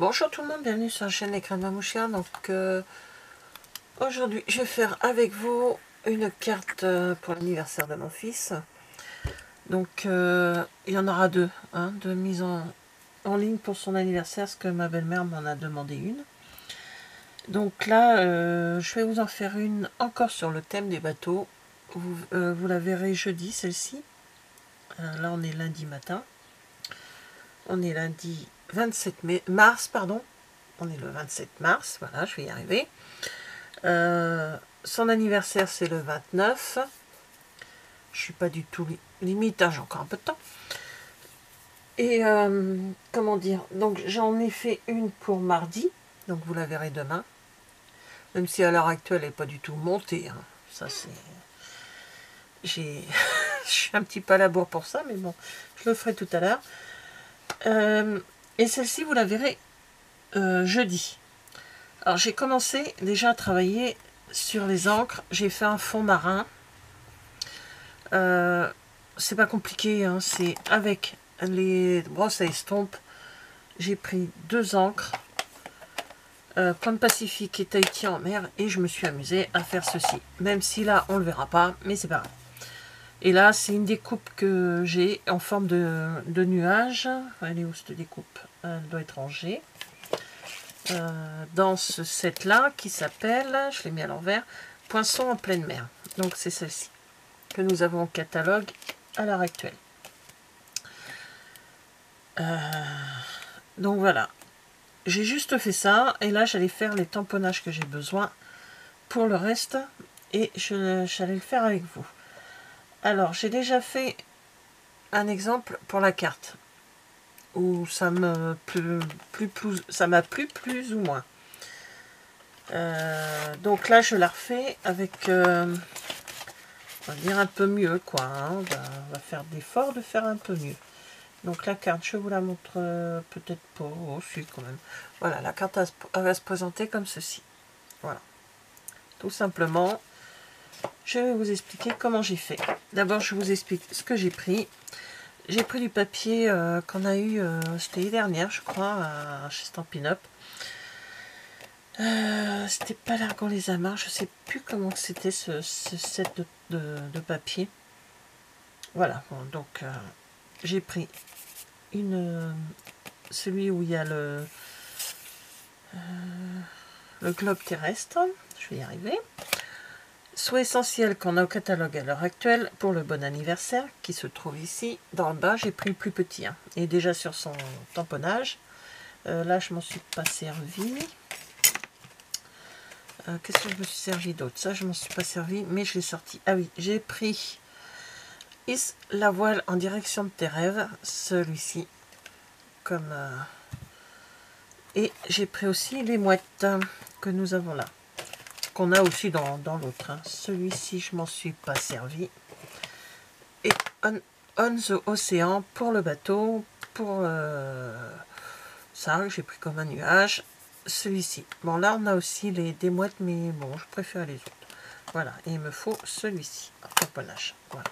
Bonjour tout le monde, bienvenue sur la chaîne L'écran de Mamouchia. Donc aujourd'hui je vais faire avec vous une carte pour l'anniversaire de mon fils. Donc il y en aura deux, deux mises en ligne pour son anniversaire, parce que ma belle-mère m'en a demandé une. Donc là je vais vous en faire une encore sur le thème des bateaux. Vous la verrez jeudi, celle-ci. Là on est lundi matin. On est lundi 27 mars, pardon. On est le 27 mars, voilà, je vais y arriver. Son anniversaire, c'est le 29. Je suis pas du tout limite, j'ai encore un peu de temps. Et comment dire, donc j'en ai fait une pour mardi, donc vous la verrez demain. Même si à l'heure actuelle, elle n'est pas du tout montée. Ça, c'est... je suis un petit peu à la bourre pour ça, mais bon, je le ferai tout à l'heure. Et celle-ci, vous la verrez jeudi. Alors j'ai commencé déjà à travailler sur les encres. J'ai fait un fond marin. C'est pas compliqué, c'est avec les brosses à estompe. J'ai pris deux encres, Pointe Pacifique et Tahiti en mer, et je me suis amusée à faire ceci. Même si là on le verra pas, mais c'est pas grave. Et là c'est une découpe que j'ai en forme de nuage. Elle est où cette découpe? Elle doit être rangée. Dans ce set là qui s'appelle, je l'ai mis à l'envers, Poisson en pleine mer. Donc c'est celle-ci que nous avons au catalogue à l'heure actuelle. Donc voilà, j'ai juste fait ça, et là j'allais faire les tamponnages que j'ai besoin pour le reste, et j'allais le faire avec vous. Alors j'ai déjà fait un exemple pour la carte où ça m'a plu plus ou moins. Donc là je la refais avec on va dire un peu mieux, quoi, on va faire l'effort de faire un peu mieux. Donc la carte, je vous la montre peut-être pas, oh si quand même. Voilà, la carte elle va se présenter comme ceci. Voilà, tout simplement. Je vais vous expliquer comment j'ai fait. D'abord, je vous explique ce que j'ai pris. J'ai pris du papier qu'on a eu, c'était l'année dernière, je crois, chez Stampin' Up. C'était pas Largon les Amarres, je sais plus comment c'était ce set de papier. Voilà, bon, donc j'ai pris celui où il y a le globe terrestre, je vais y arriver. Soit essentiel qu'on a au catalogue à l'heure actuelle pour le bon anniversaire, qui se trouve ici. Dans le bas, j'ai pris le plus petit, et déjà sur son tamponnage. Là, je m'en suis pas servi. Qu'est-ce que je me suis servi d'autre? Ça, je m'en suis pas servi, mais je l'ai sorti. Ah oui, j'ai pris Hisse la voile en direction de tes rêves, celui-ci, comme et j'ai pris aussi les mouettes que nous avons là, qu'on a aussi dans l'autre. Celui-ci, je m'en suis pas servi. Et on the Océan pour le bateau, pour ça, j'ai pris comme un nuage. Celui-ci. Bon, là, on a aussi des mouettes, mais bon, je préfère les autres. Voilà, et il me faut celui-ci, un tamponnage. Voilà.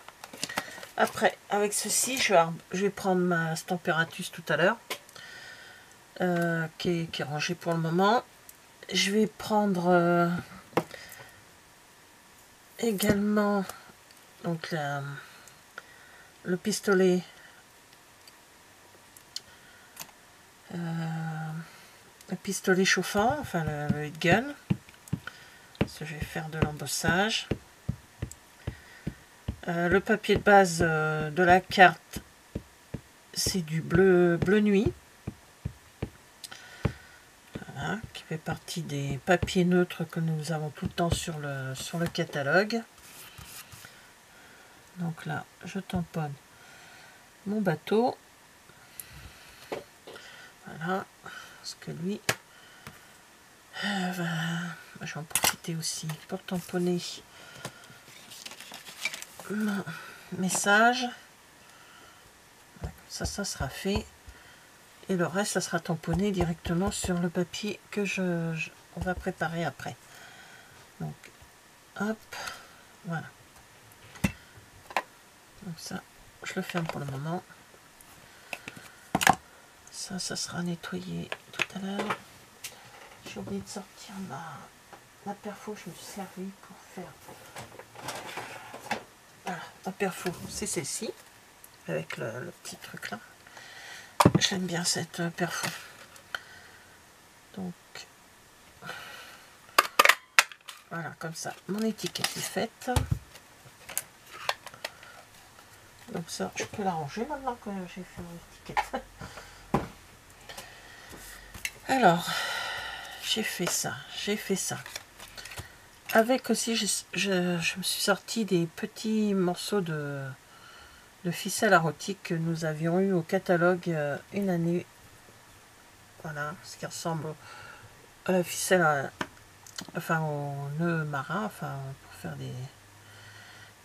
Après, avec ceci, je vais prendre ma Stamparatus tout à l'heure, qui est rangée pour le moment. Je vais prendre également donc le pistolet chauffant, enfin le heat gun. Je vais faire de l'embossage. Le papier de base de la carte, c'est du bleu nuit. Voilà, qui fait partie des papiers neutres que nous avons tout le temps sur le catalogue. Donc là, je tamponne mon bateau. Voilà, parce que lui, je vais en profiter aussi pour tamponner mon message. Ça sera fait. Et le reste, ça sera tamponné directement sur le papier que on va préparer après. Donc, hop, voilà. Donc ça, je le ferme pour le moment. Ça sera nettoyé tout à l'heure. J'ai oublié de sortir ma perfo. Je me suis servi pour faire... Voilà, ma perfo, c'est celle-ci. Avec le petit truc là. J'aime bien cette perfo. Donc, voilà, comme ça. Mon étiquette est faite. Donc ça, je peux la ranger maintenant que j'ai fait mon étiquette. Alors, j'ai fait ça. Avec aussi, je me suis sorti des petits morceaux de ficelle arotique que nous avions eu au catalogue une année. Voilà, ce qui ressemble à la ficelle, enfin au nœud marin, enfin pour faire des...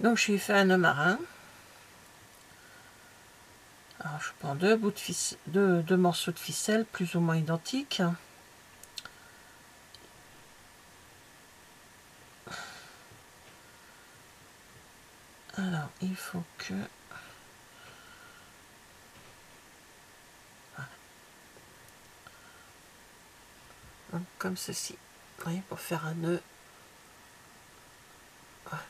Donc je lui ai fait un nœud marin. Alors je prends deux bouts de ficelle, deux morceaux de ficelle plus ou moins identiques. Alors il faut que... Voilà. Donc, comme ceci. Vous voyez, pour faire un nœud. Voilà.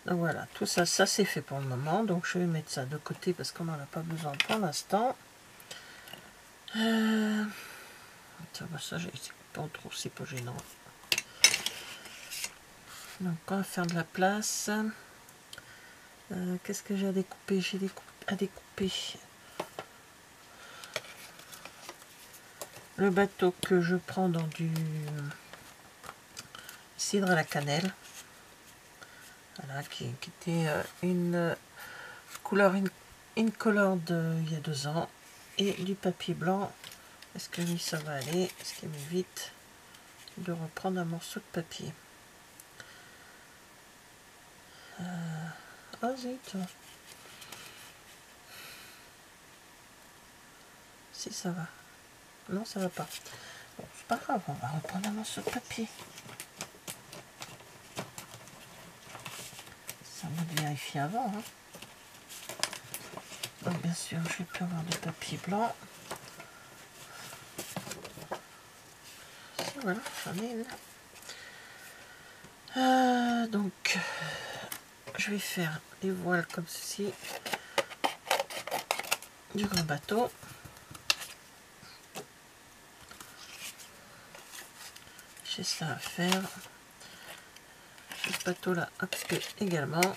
Donc voilà, tout ça, ça c'est fait pour le moment. Donc je vais mettre ça de côté parce qu'on n'en a pas besoin pour l'instant. Ça, c'est pas gênant. Donc on va faire de la place. Qu'est-ce que j'ai à découper? J'ai à découper le bateau que je prends dans du cidre à la cannelle. Voilà, qui était une couleur incolore il y a 2 ans. Et du papier blanc. Est-ce que lui ça va aller? Est-ce qu'il m'évite de reprendre un morceau de papier? Oh zut! Si ça va. Non, ça va pas. Bon, c'est pas grave, on va reprendre un morceau de papier. Ça m'a de vérifier avant. Hein. Donc bien sûr, je vais plus avoir de papier blanc. Si, voilà, j'en ai une. Donc, je vais faire des voiles comme ceci. Du grand bateau. J'ai ça à faire. Ce bateau là un peu également.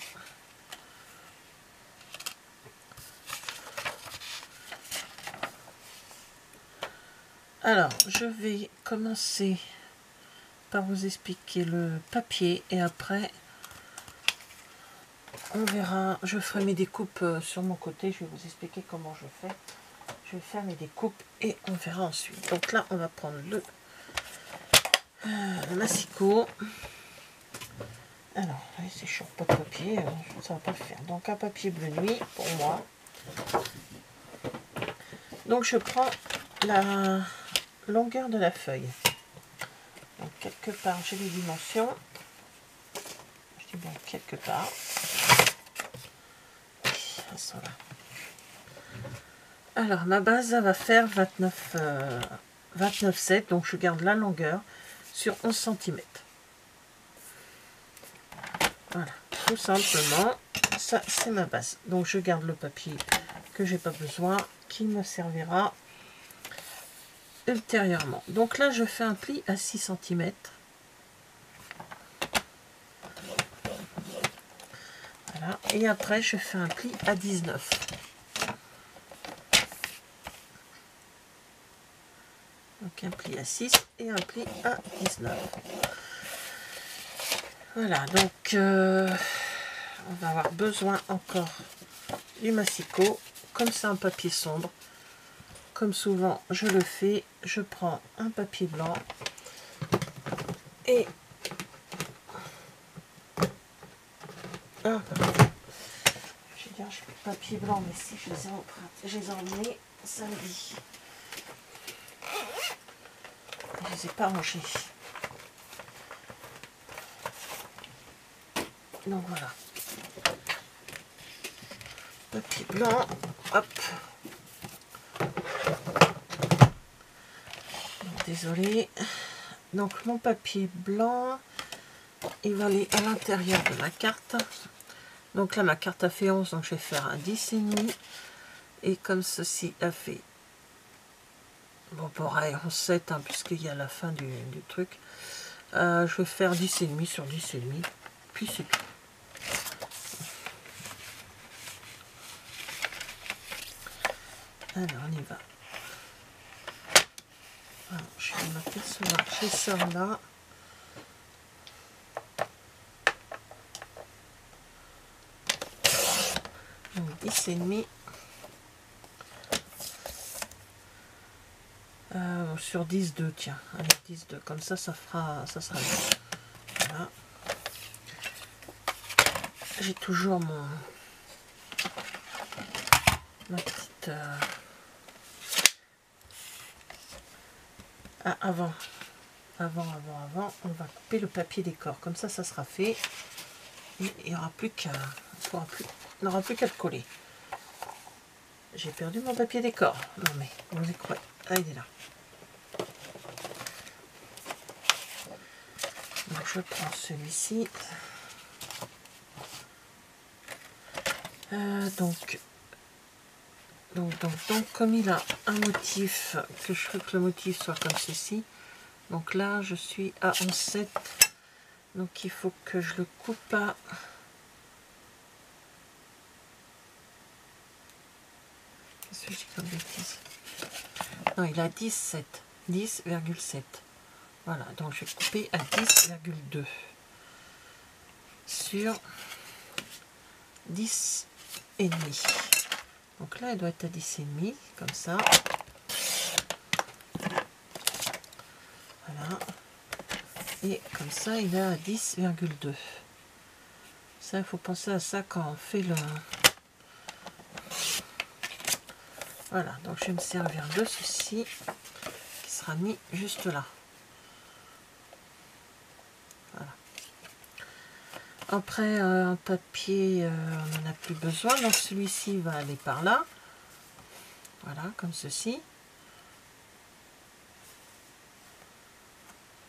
Alors, je vais commencer par vous expliquer le papier et après on verra, je ferai mes découpes sur mon côté, je vais vous expliquer comment je fais. Je vais faire mes découpes et on verra ensuite. Donc là, on va prendre le massicot. Alors, c'est chaud, pas de papier, ça va pas le faire. Donc un papier bleu nuit pour moi. Donc je prends la longueur de la feuille. Donc quelque part, j'ai les dimensions. Je dis bien quelque part. Voilà. Alors ma base, elle va faire 29,7, donc je garde la longueur sur 11 cm. Voilà, tout simplement, ça c'est ma base. Donc je garde le papier que j'ai pas besoin, qui me servira ultérieurement. Donc là je fais un pli à 6 cm. Voilà, et après je fais un pli à 19. Donc un pli à 6 et un pli à 19. Voilà, donc on va avoir besoin encore du massicot. Comme c'est un papier sombre, comme souvent je le fais, je prends un papier blanc et je vais dire j'ai plus de papier blanc, mais si je les ai empruntés, je les ai emmenés samedi. Je les ai pas rangés. Donc voilà. papier blanc, hop. Désolée. Donc mon papier blanc, il va aller à l'intérieur de ma carte. Donc là ma carte a fait 11, donc je vais faire un 10,5. Et comme ceci a fait, bon pareil, 11,7, hein, puisqu'il y a la fin du truc. Je vais faire 10,5 sur 10,5. Puis c'est tout. Alors on y va. Alors, je vais m'apercevoir que j'ai ça là. Donc 10,5. Sur 10,2, tiens. Allez, 10,2. Comme ça, ça sera bien. Voilà. J'ai toujours ma petite... Ah, avant, on va couper le papier décor. Comme ça, ça sera fait. Et il n'y aura plus qu'à... on n'aura plus qu'à le coller. J'ai perdu mon papier décor. Non mais, vous y croyez. Ah, il est là. Donc je prends celui-ci. Donc, comme il a un motif, que je veux que le motif soit comme ceci. Donc là, je suis à 11,7. Donc il faut que je le coupe à... Qu'est-ce que j'ai comme bêtise? Non, il a 10,7. 10,7. Voilà, donc je vais couper à 10,2 sur 10,5. Donc là, elle doit être à 10,5, comme ça. Voilà. Et comme ça, il est à 10,2. Ça, il faut penser à ça quand on fait le... Voilà, donc je vais me servir de ceci, qui sera mis juste là. Voilà. Après, un papier, on n'en a plus besoin, donc celui-ci va aller par là. Voilà, comme ceci.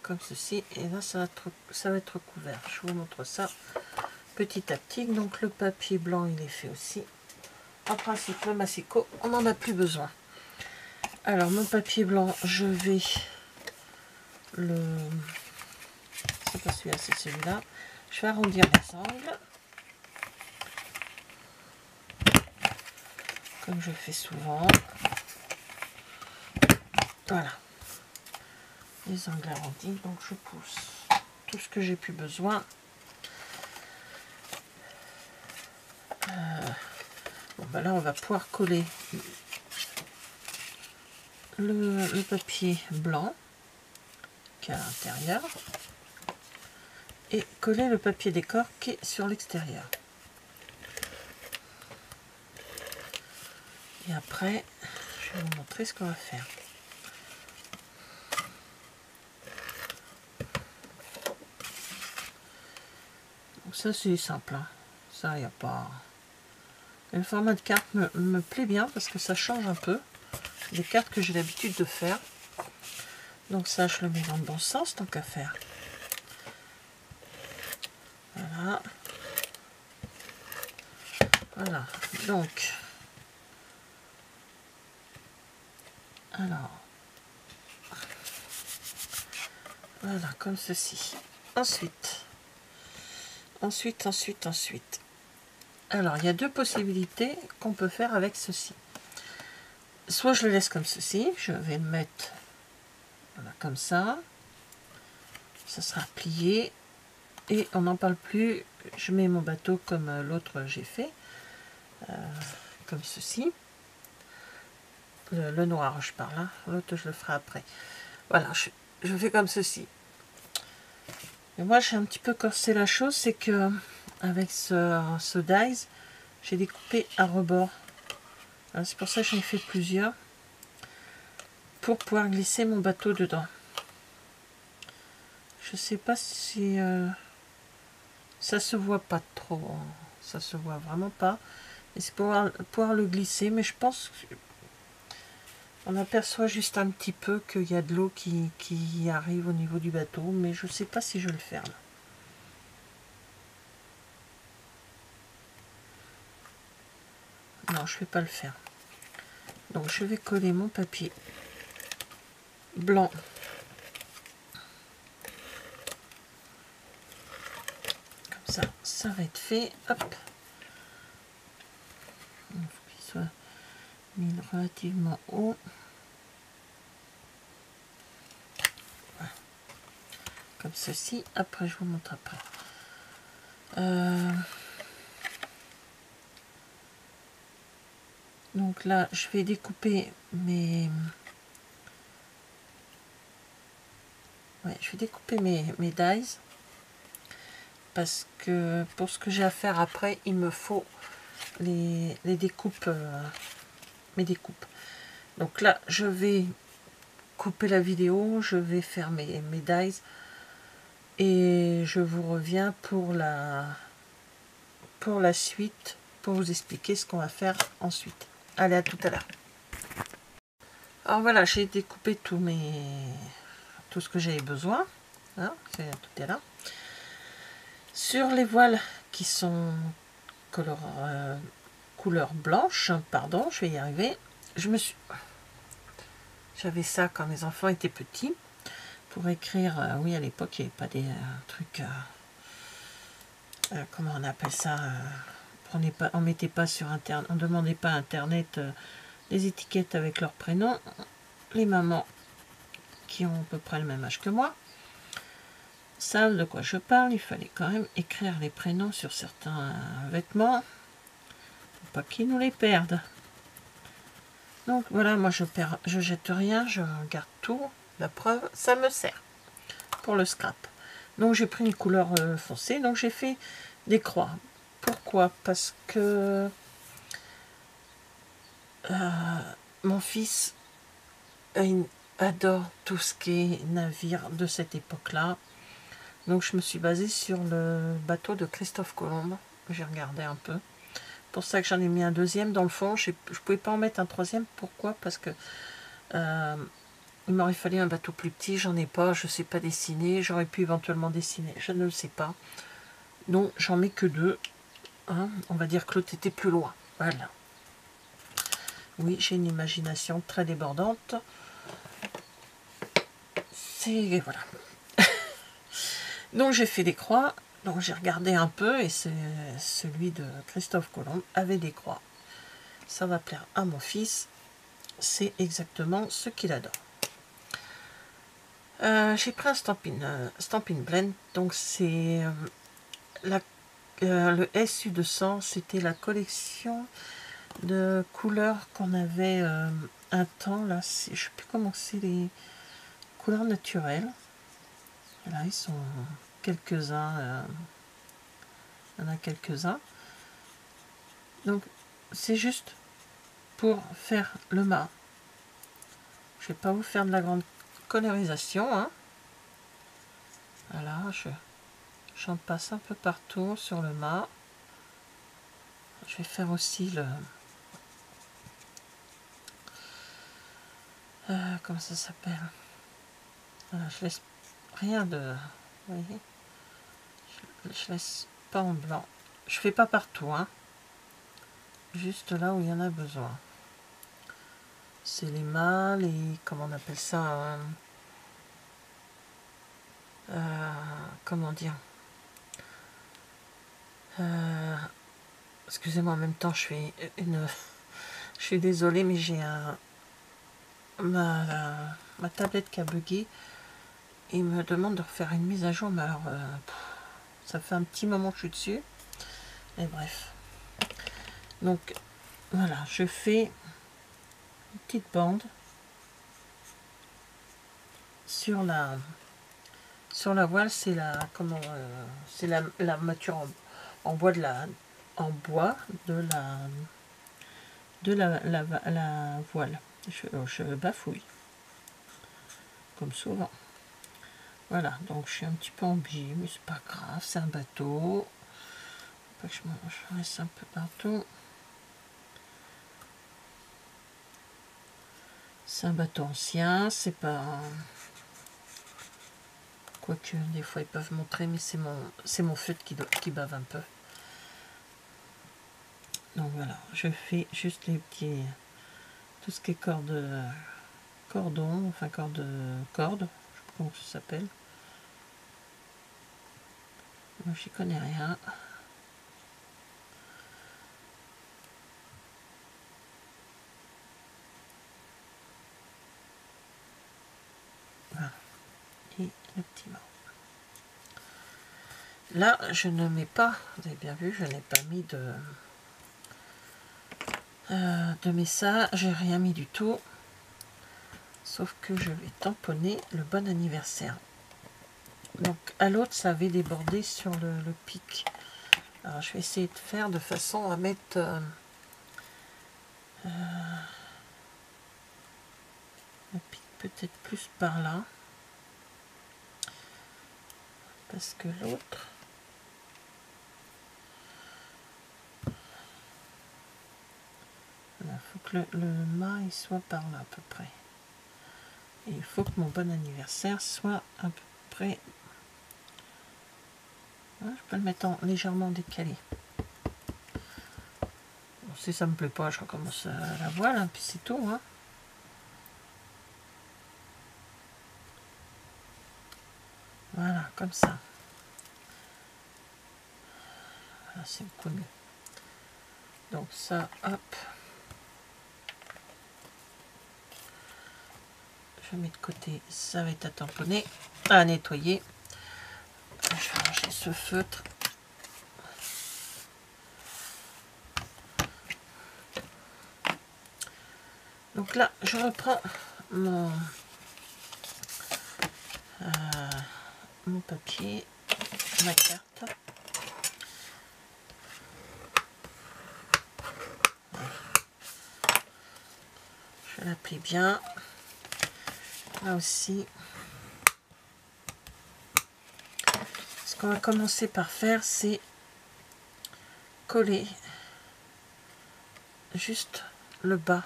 Comme ceci, et là ça va être couvert. Je vous montre ça petit à petit. Donc le papier blanc, il est fait aussi. En principe, le massicot, on n'en a plus besoin. Alors, mon papier blanc, je vais le... C'est pas celui-là, c'est celui-là. Je vais arrondir les angles. Comme je fais souvent. Voilà. Les angles arrondis, donc je pousse tout ce que j'ai plus besoin. Bon, ben là, on va pouvoir coller le papier blanc qui est à l'intérieur et coller le papier décor qui est sur l'extérieur. Et après, je vais vous montrer ce qu'on va faire. Donc ça, c'est simple, hein. Ça, il n'y a pas... Le format de carte me plaît bien parce que ça change un peu des cartes que j'ai l'habitude de faire. Donc ça, je le mets dans le bon sens, tant qu'à faire. Voilà. Voilà. Donc, alors, voilà, comme ceci. Ensuite. Alors, il y a deux possibilités qu'on peut faire avec ceci. Soit je le laisse comme ceci, je vais le mettre voilà, comme ça. Ça sera plié. Et on n'en parle plus. Je mets mon bateau comme l'autre j'ai fait. Comme ceci. Le noir, je parle. Hein. L'autre, je le ferai après. Voilà, je fais comme ceci. Et moi, j'ai un petit peu corsé la chose, c'est que avec ce dies, j'ai découpé à rebord. C'est pour ça que j'en ai fait plusieurs, pour pouvoir glisser mon bateau dedans. Je sais pas si ça se voit pas trop, ça se voit vraiment pas, Et c'est pouvoir le glisser, mais je pense qu'on aperçoit juste un petit peu qu'il y a de l'eau qui arrive au niveau du bateau, mais je ne sais pas si je vais le faire là. Non, je ne vais pas le faire. Donc je vais coller mon papier blanc comme ça va être fait. Hop, il faut qu'il soit mis relativement haut. Voilà. Comme ceci. Après, je vous montre après. Donc là, je vais découper mes... Ouais, je vais découper mes dies. Parce que pour ce que j'ai à faire après, il me faut les découpes, mes découpes. Donc là, je vais couper la vidéo, je vais faire mes dies et je vous reviens pour la suite, pour vous expliquer ce qu'on va faire ensuite. Allez, à tout à l'heure. Alors voilà, j'ai découpé tout ce que j'avais besoin. Hein, tout est là. Sur les voiles qui sont couleur blanche, pardon, je vais y arriver. J'avais ça quand mes enfants étaient petits pour écrire. Oui, à l'époque, il n'y avait pas des trucs. Comment on appelle ça, on mettait pas sur internet, on demandait pas à internet les étiquettes avec leur prénom. Les mamans qui ont à peu près le même âge que moi savent de quoi je parle. Il fallait quand même écrire les prénoms sur certains vêtements pour pas qu'ils nous les perdent. Donc voilà, moi je jette rien, je garde tout. La preuve, ça me sert pour le scrap. Donc j'ai pris une couleur foncée, donc j'ai fait des croix. Pourquoi? Parce que mon fils adore tout ce qui est navire de cette époque-là. Donc je me suis basée sur le bateau de Christophe Colomb. J'ai regardé un peu. Pour ça que j'en ai mis un deuxième dans le fond. Je ne pouvais pas en mettre un troisième. Pourquoi? Parce que il m'aurait fallu un bateau plus petit. J'en ai pas. Je ne sais pas dessiner. J'aurais pu éventuellement dessiner. Je ne le sais pas. Donc j'en mets que deux. Hein, on va dire que l'autre était plus loin. Voilà. Oui, j'ai une imagination très débordante. C'est... Voilà. Donc j'ai fait des croix. Donc j'ai regardé un peu et celui de Christophe Colomb avait des croix. Ça va plaire à mon fils. C'est exactement ce qu'il adore. J'ai pris un Stampin' Blend. Donc c'est le SU200. C'était la collection de couleurs qu'on avait un temps. Là, je ne sais plus comment c'est, les couleurs naturelles. Là, ils sont quelques-uns. Il y en a quelques-uns. Donc, c'est juste pour faire le mât. Je vais pas vous faire de la grande colorisation. Hein. Voilà, j'en passe un peu partout sur le mât. Je vais faire aussi le... comment ça s'appelle? Voilà, je laisse rien de... Vous voyez? Je laisse pas en blanc. Je fais pas partout, hein. Juste là où il y en a besoin. C'est les mâts, les... comment on appelle ça, comment dire, excusez-moi, en même temps je fais une... Je suis désolée, mais j'ai ma tablette qui a bugué. Il me demande de refaire une mise à jour, mais alors ça fait un petit moment que je suis dessus. Et bref. Donc voilà, je fais une petite bande sur la voile. C'est la c'est la matière en bois de la voile. Je bafouille comme souvent. Voilà, donc je suis un petit peu embêtée, mais c'est pas grave, c'est un bateau. Pas que je laisse un peu partout. C'est un bateau ancien, c'est pas... Quoique, des fois ils peuvent montrer, mais c'est mon feutre qui bave un peu. Donc voilà, je fais juste les petits... Tout ce qui est cordon, enfin corde, je sais pas comment ça s'appelle. Moi j'y connais rien. Voilà. Et le petit mort. Là, je ne mets pas, vous avez bien vu, je n'ai pas mis de message, j'ai rien mis du tout. Sauf que je vais tamponner le bon anniversaire. Donc à l'autre, ça avait débordé sur le pic. Alors je vais essayer de faire de façon à mettre le pic peut-être plus par là. Parce que l'autre... Il faut que le mât il soit par là à peu près. Et il faut que mon bon anniversaire soit à peu près... Je peux le mettre légèrement décalé. Bon, si ça me plaît pas, je recommence la voile, hein, puis c'est tout. Hein. Voilà, comme ça. Voilà, c'est beaucoup mieux. Donc ça, hop. Je mets de côté, ça va être à tamponner, à nettoyer. Je vais ranger ce feutre. Donc là, je reprends mon papier, ma carte. Je la plie bien. Là aussi. Ce qu'on va commencer par faire, c'est coller juste le bas.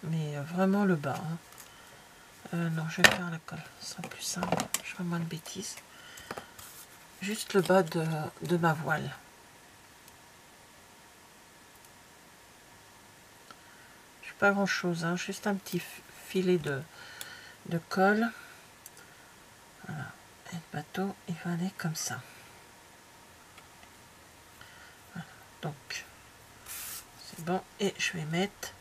Mais vraiment le bas. Hein. Non, je vais faire la colle. Ce sera plus simple. Je ferai moins de bêtises. Juste le bas de ma voile. Pas grand chose, hein, juste un petit filet de colle. Voilà. Et le bateau il va aller comme ça. Voilà. Donc c'est bon, et je vais mettre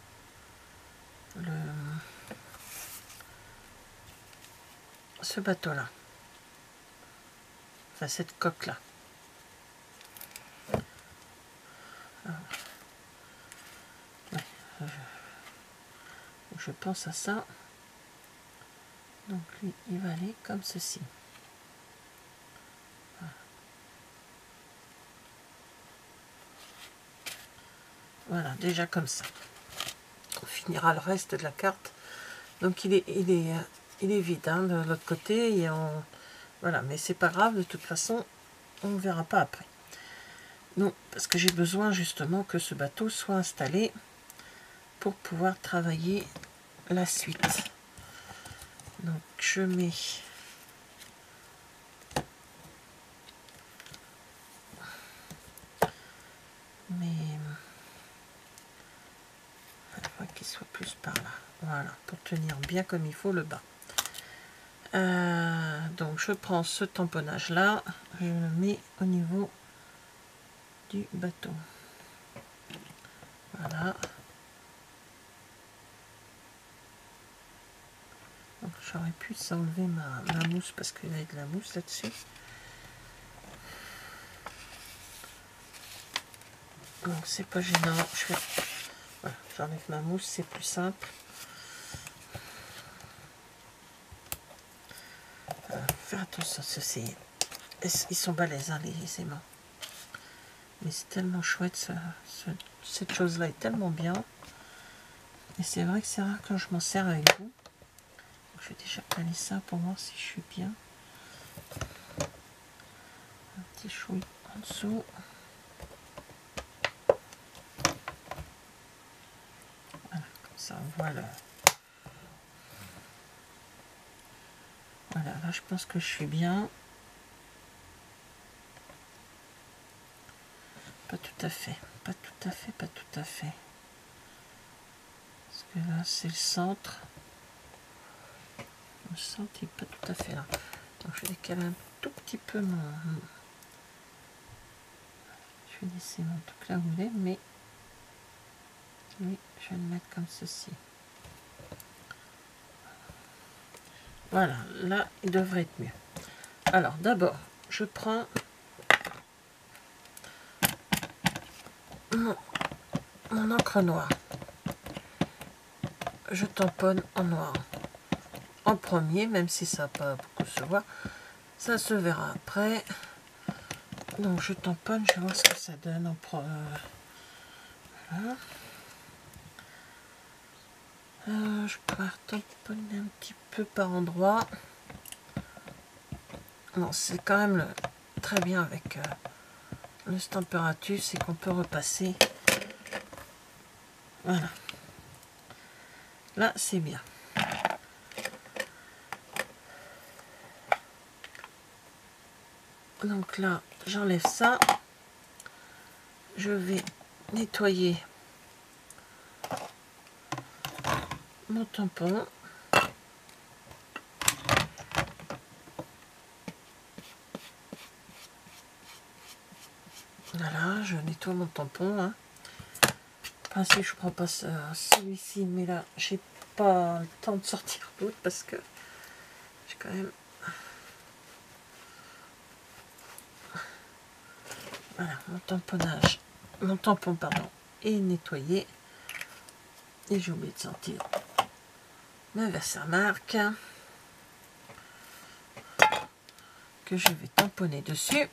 ce bateau là, enfin cette coque là. Ouais, je pense à ça. Donc lui il va aller comme ceci. Voilà, déjà comme ça. On finira le reste de la carte. Donc il est vide hein, de l'autre côté. Et voilà, mais c'est pas grave, de toute façon, on ne verra pas après. Non, parce que j'ai besoin justement que ce bateau soit installé pour pouvoir travailler la suite. Donc je mets il faut qu'il soit plus par là. Voilà, pour tenir bien comme il faut le bas. Donc je prends ce tamponnage là, je le mets au niveau du bateau. Voilà. J'aurais pu s'enlever ma mousse parce qu'il y avait de la mousse là-dessus. Donc c'est pas gênant. Voilà, j'enlève ma mousse, c'est plus simple. Faire attention, ceci. Ils sont balèzes, hein, les aimants. Mais c'est tellement chouette, cette chose-là est tellement bien. Et c'est vrai que c'est rare quand je m'en sers avec vous. Donc, je vais déjà caler ça pour voir si je suis bien. Un petit chouille en dessous. Voilà, comme ça on voit Voilà, là je pense que je suis bien. Pas tout à fait, pas tout à fait, pas tout à fait. Parce que là c'est le centre. Le centre n'est pas tout à fait là. Donc je vais décaler un tout petit peu mon... Je vais laisser mon truc là où il est, mais oui, je vais le mettre comme ceci. Voilà, là il devrait être mieux. Alors d'abord, je prends mon encre noire. Je tamponne en noir. En premier, même si ça va pas beaucoup se voir, ça se verra après. Donc je tamponne, je vais voir ce que ça donne en voilà. Je pourrais tamponner un petit peu par endroit. Non, c'est quand même très bien avec le Stamparatus, c'est qu'on peut repasser. Voilà. Là, c'est bien. Donc là, j'enlève ça. Je vais nettoyer mon tampon. Voilà, je nettoie mon tampon. Hein. Enfin, si je prends pas celui-ci, mais là, j'ai pas le temps de sortir l'autre parce que j'ai quand même... Voilà, mon tampon, pardon, est nettoyé. Et j'ai oublié de sortir ma Versamark que je vais tamponner dessus.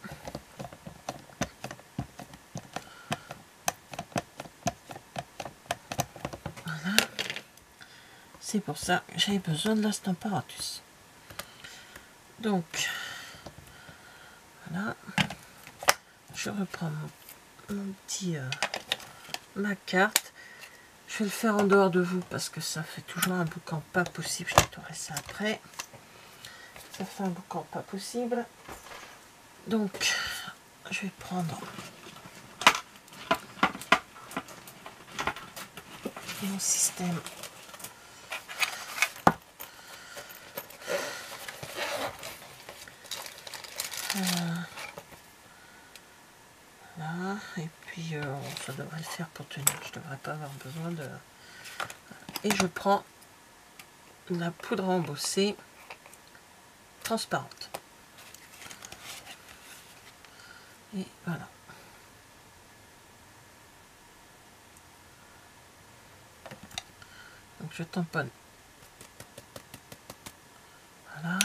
Voilà. C'est pour ça que j'avais besoin de la Stamparatus. Donc, voilà. Je reprends mon petit... ma carte. Je vais le faire en dehors de vous parce que ça fait toujours un boucan pas possible. Je nettoierai ça après. Ça fait un boucan pas possible. Donc, je vais prendre mon système. Là, et puis ça devrait le faire pour tenir. Je devrais pas avoir besoin de... Et je prends la poudre à embosser transparente. Et voilà. Donc je tamponne. Voilà.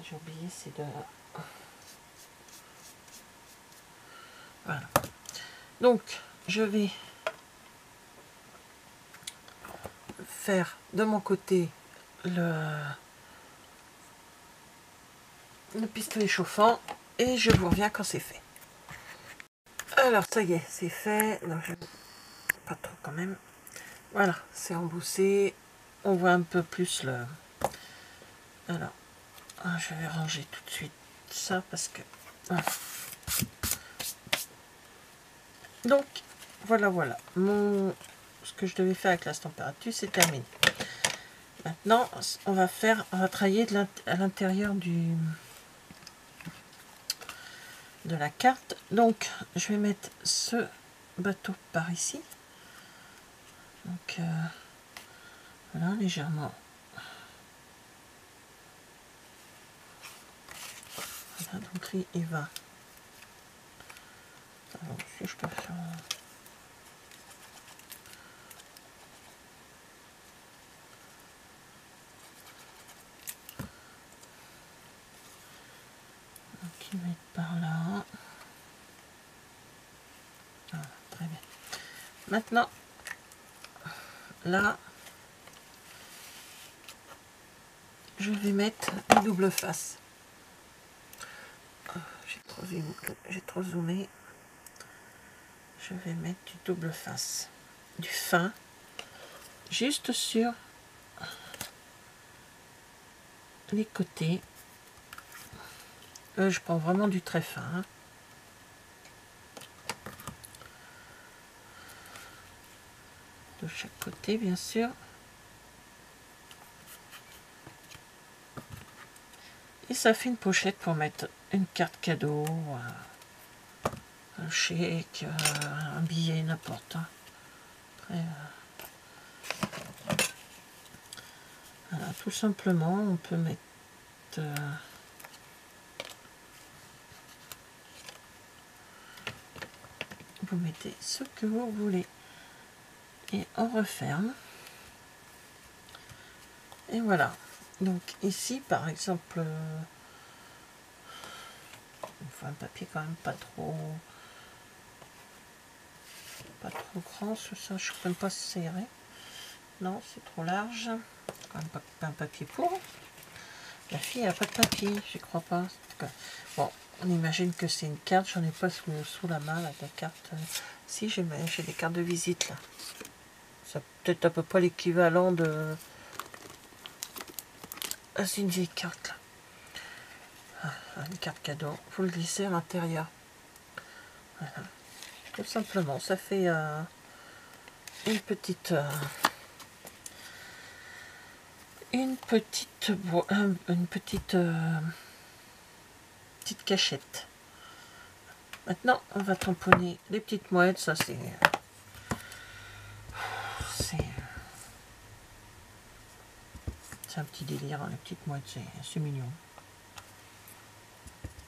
J'ai oublié, c'est de... Voilà. Donc, je vais faire de mon côté le pistolet chauffant et je vous reviens quand c'est fait. Alors, ça y est, c'est fait. Non, pas trop quand même. Voilà, c'est embossé. On voit un peu plus le... Alors, je vais ranger tout de suite ça parce que... Voilà. Donc, voilà. Ce que je devais faire avec la Stamparatus, c'est terminé. Maintenant, on va travailler à l'intérieur de la carte. Donc, je vais mettre ce bateau par ici. Donc, voilà, légèrement. Voilà, donc lui, il va... Alors, si je peux faire... Donc, il va être par là. Voilà, très bien. Maintenant, là, je vais mettre une double face. J'ai trop zoomé. Je vais mettre du double face. du fin juste sur les côtés. Je prends vraiment du très fin, hein. De chaque côté, bien sûr. Et ça fait une pochette pour mettre une carte cadeau, un chèque, un billet, n'importe. Après, voilà, tout simplement, on peut mettre vous mettez ce que vous voulez et on referme. Et voilà. Donc ici, par exemple, il faut un papier quand même pas trop grand, ça je ne sais pas si ça irait. Non, c'est trop large. Quand même pas un papier pour. La fille n'a pas de papier, je crois pas. Bon, on imagine que c'est une carte, j'en ai pas sous la main, là, la carte. Si, j'ai des cartes de visite, là. C'est peut-être à peu près l'équivalent de... Ah, c'est une vieille carte, là. Ah, une carte cadeau. Vous le glissez à l'intérieur. Voilà. Tout simplement, ça fait une petite... petite cachette. Maintenant, on va tamponner les petites mouettes. Ça, c'est un petit délire, hein, les petites mouettes, c'est mignon.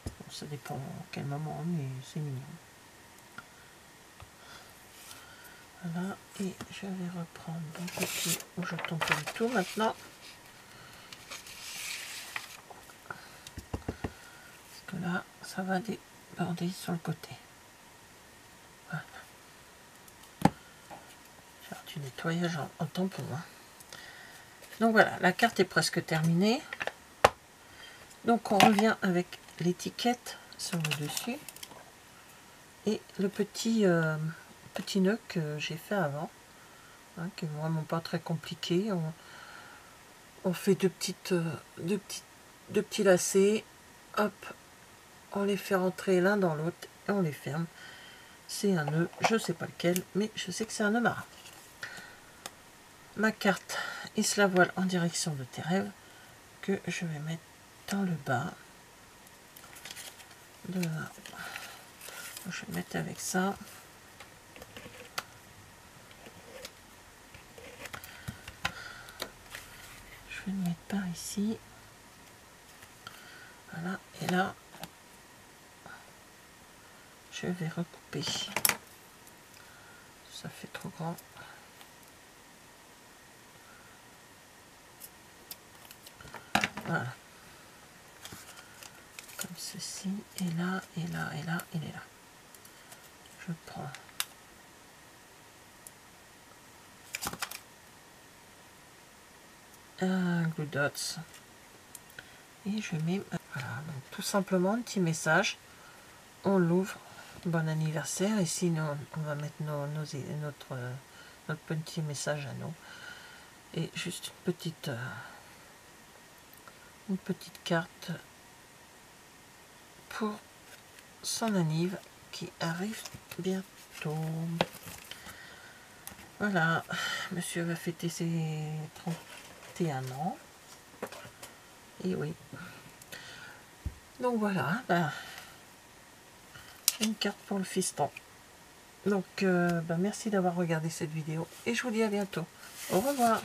Bon, ça dépend à quel moment, mais c'est mignon. Voilà, et je vais reprendre mon papier où je tamponne tout maintenant. Parce que là, ça va déborder sur le côté. Voilà. Faire du nettoyage en tampon. Hein. Donc voilà, la carte est presque terminée. Donc on revient avec l'étiquette sur le dessus et le petit nœud que j'ai fait avant, hein, qui est vraiment pas très compliqué. On fait deux petits lacets, hop, on les fait rentrer l'un dans l'autre et on les ferme. C'est un nœud, je sais pas lequel, mais je sais que c'est un nœud marin. Ma carte Hisse la voile en direction de tes rêves que je vais mettre dans le bas. Je vais mettre avec ça. Je vais le mettre par ici. Voilà, et là, je vais recouper. Ça fait trop grand. Voilà. Comme ceci, et là, et là, et là, il est là. Je prends un glue dots et je mets, voilà, donc tout simplement un petit message, on l'ouvre, bon anniversaire, et sinon on va mettre notre petit message à nous, et juste une petite carte pour son anniv qui arrive bientôt. Voilà, monsieur va fêter ses 31 ans. Et oui. Donc voilà, une carte pour le fiston. Donc merci d'avoir regardé cette vidéo et je vous dis à bientôt. Au revoir.